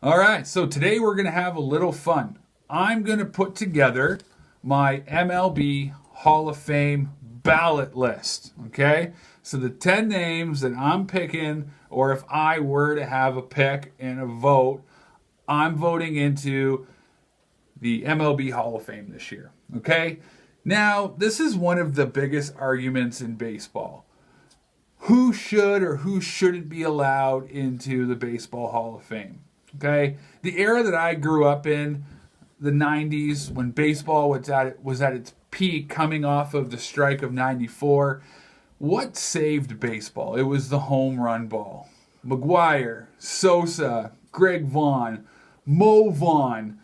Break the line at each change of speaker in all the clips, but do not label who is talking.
All right, so today we're going to have a little fun. I'm going to put together my MLB Hall of Fame ballot list. Okay, so the 10 names that I'm picking, or if I were to have a pick and a vote, I'm voting into the MLB Hall of Fame this year. Okay, now this is one of the biggest arguments in baseball. Who should or who shouldn't be allowed into the Baseball Hall of Fame? Okay, the era that I grew up in, the 90s, when baseball was at its peak coming off of the strike of 94, what saved baseball? It was the home run ball. McGuire, Sosa, Greg Vaughn, Mo Vaughn,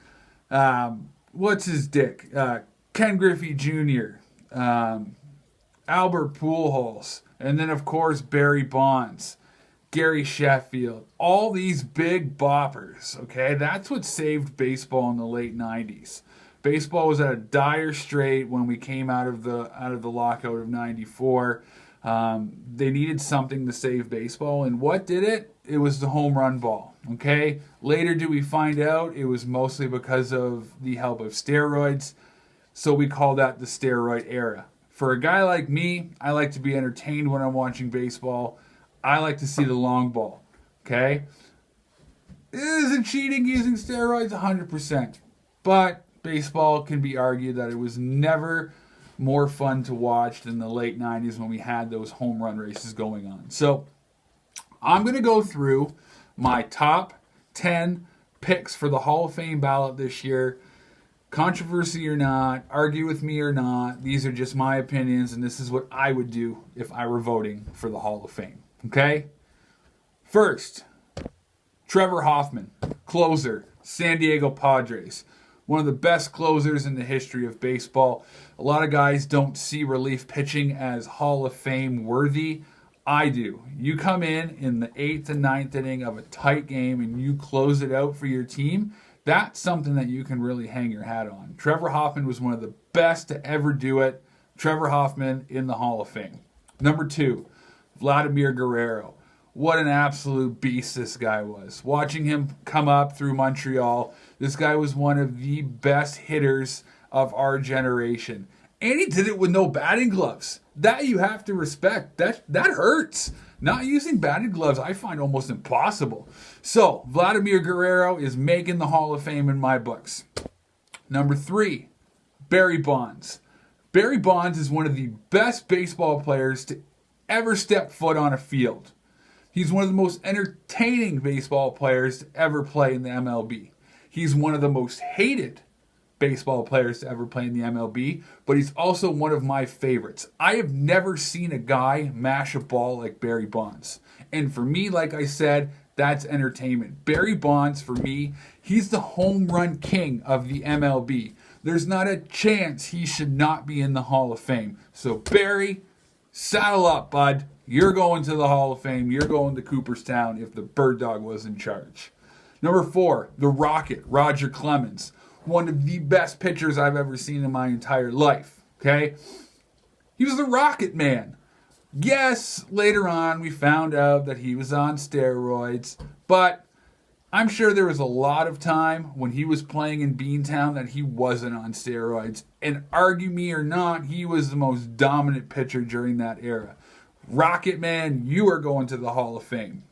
what's his dick? Ken Griffey Jr., Albert Pujols, and then, of course, Barry Bonds. Gary Sheffield, all these big boppers, okay? That's what saved baseball in the late 90s. Baseball was at a dire strait when we came out of the lockout of 94. They needed something to save baseball, and what did it? It was the home run ball, okay? Later do we find out it was mostly because of the help of steroids, so we call that the steroid era. For a guy like me, I like to be entertained when I'm watching baseball. I like to see the long ball. Okay? Is it cheating using steroids? 100%. But baseball can be argued that it was never more fun to watch than the late 90s when we had those home run races going on. So I'm going to go through my top 10 picks for the Hall of Fame ballot this year. Controversy or not, argue with me or not, these are just my opinions, and this is what I would do if I were voting for the Hall of Fame. Okay? First, Trevor Hoffman, closer, San Diego Padres. One of the best closers in the history of baseball. A lot of guys don't see relief pitching as Hall of Fame worthy. I do. You come in the 8th and ninth inning of a tight game and you close it out for your team. That's something that you can really hang your hat on. Trevor Hoffman was one of the best to ever do it. Trevor Hoffman in the Hall of Fame. Number 2, Vladimir Guerrero. What an absolute beast this guy was. Watching him come up through Montreal, this guy was one of the best hitters of our generation. And he did it with no batting gloves. That you have to respect. That hurts. Not using batting gloves, I find almost impossible. So, Vladimir Guerrero is making the Hall of Fame in my books. Number 3, Barry Bonds. Barry Bonds is one of the best baseball players to ever step foot on a field. He's one of the most entertaining baseball players to ever play in the MLB. He's one of the most hated baseball players to ever play in the MLB, but he's also one of my favorites. I have never seen a guy mash a ball like Barry Bonds. And for me, like I said, that's entertainment. Barry Bonds, for me, he's the home run king of the MLB. There's not a chance he should not be in the Hall of Fame. So Barry, saddle up, bud. You're going to the Hall of Fame. You're going to Cooperstown if the Bird Dog was in charge. Number 4, the Rocket, Roger Clemens. One of the best pitchers I've ever seen in my entire life. Okay? He was the Rocket Man. Yes, later on we found out that he was on steroids, but I'm sure there was a lot of time when he was playing in Beantown that he wasn't on steroids. And argue me or not, he was the most dominant pitcher during that era. Rocket Man, you are going to the Hall of Fame.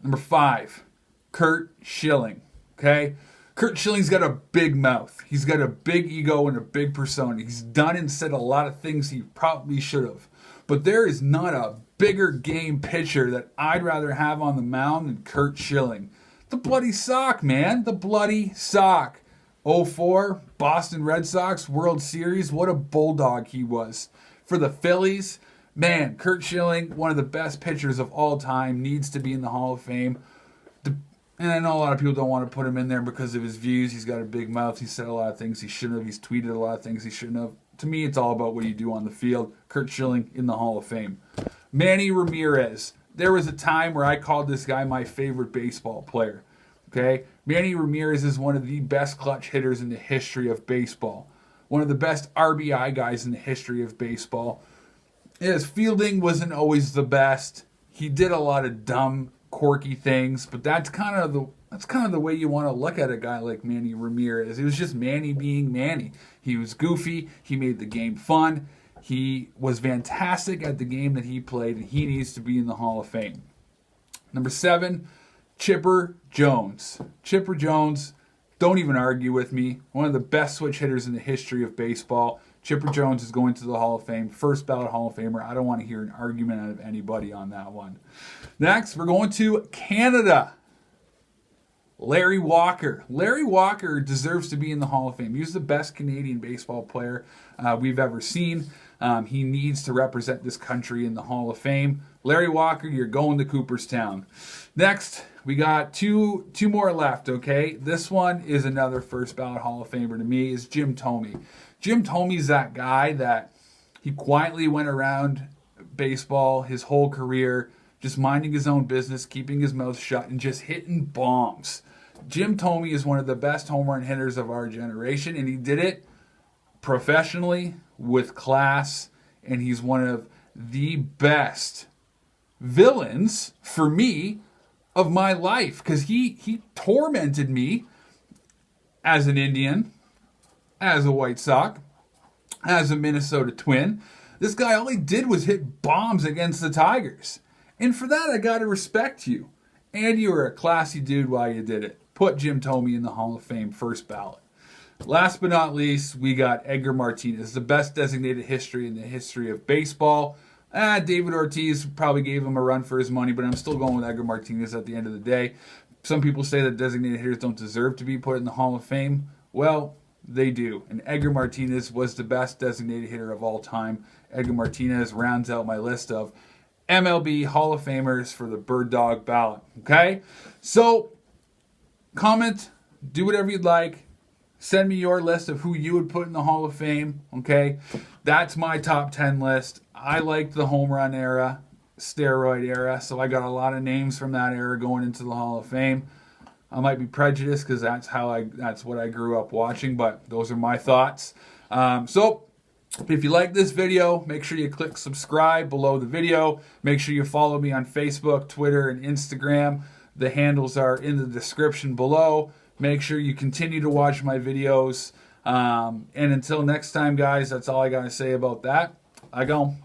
Number 5, Curt Schilling. Okay? Curt Schilling's got a big mouth. He's got a big ego and a big persona. He's done and said a lot of things he probably should have. But there is not a bigger game pitcher that I'd rather have on the mound than Curt Schilling. The bloody sock, man. The bloody sock. '04, Boston Red Sox, World Series. What a bulldog he was. For the Phillies, man, Curt Schilling, one of the best pitchers of all time, needs to be in the Hall of Fame. And I know a lot of people don't want to put him in there because of his views. He's got a big mouth. He said a lot of things he shouldn't have. He's tweeted a lot of things he shouldn't have. To me, it's all about what you do on the field. Curt Schilling in the Hall of Fame. Manny Ramirez. There was a time where I called this guy my favorite baseball player. Okay? Manny Ramirez is one of the best clutch hitters in the history of baseball. One of the best RBI guys in the history of baseball. His fielding wasn't always the best. He did a lot of dumb quirky things, but that's kind of the way you want to look at a guy like Manny Ramirez. It was just Manny being Manny. He was goofy. He made the game fun. He was fantastic at the game that he played, and he needs to be in the Hall of Fame. Number 7, Chipper Jones. Chipper Jones, don't even argue with me. One of the best switch hitters in the history of baseball. Chipper Jones is going to the Hall of Fame. First ballot Hall of Famer. I don't want to hear an argument out of anybody on that one. Next, we're going to Canada. Larry Walker. Larry Walker deserves to be in the Hall of Fame. He was the best Canadian baseball player we've ever seen. He needs to represent this country in the Hall of Fame. Larry Walker, you're going to Cooperstown. Next, we got two more left, okay? This one is another first ballot Hall of Famer to me, is Jim Thome. Jim Thome's that guy that he quietly went around baseball his whole career, just minding his own business, keeping his mouth shut, and just hitting bombs. Jim Thome is one of the best home run hitters of our generation, and he did it professionally, with class, and he's one of the best villains, for me, of my life, because he tormented me as an Indian, as a White Sox, as a Minnesota Twin. This guy, all he did was hit bombs against the Tigers. And for that, I got to respect you. And you were a classy dude while you did it. Put Jim Thome in the Hall of Fame, first ballot. Last but not least, we got Edgar Martinez, the best designated history in the history of baseball. David Ortiz probably gave him a run for his money, but I'm still going with Edgar Martinez at the end of the day. Some people say that designated hitters don't deserve to be put in the Hall of Fame. Well, they do. And Edgar Martinez was the best designated hitter of all time. Edgar Martinez rounds out my list of MLB Hall of Famers for the Bird Dog ballot. Okay? So, comment, do whatever you'd like. Send me your list of who you would put in the Hall of Fame, okay? That's my top 10 list. I liked the home run era, steroid era, so I got a lot of names from that era going into the Hall of Fame. I might be prejudiced because that's what I grew up watching, but those are my thoughts. So if you like this video, make sure you click subscribe below the video. Make sure you follow me on Facebook, Twitter, and Instagram. The handles are in the description below. Make sure you continue to watch my videos. And until next time, guys, that's all I got to say about that. I go.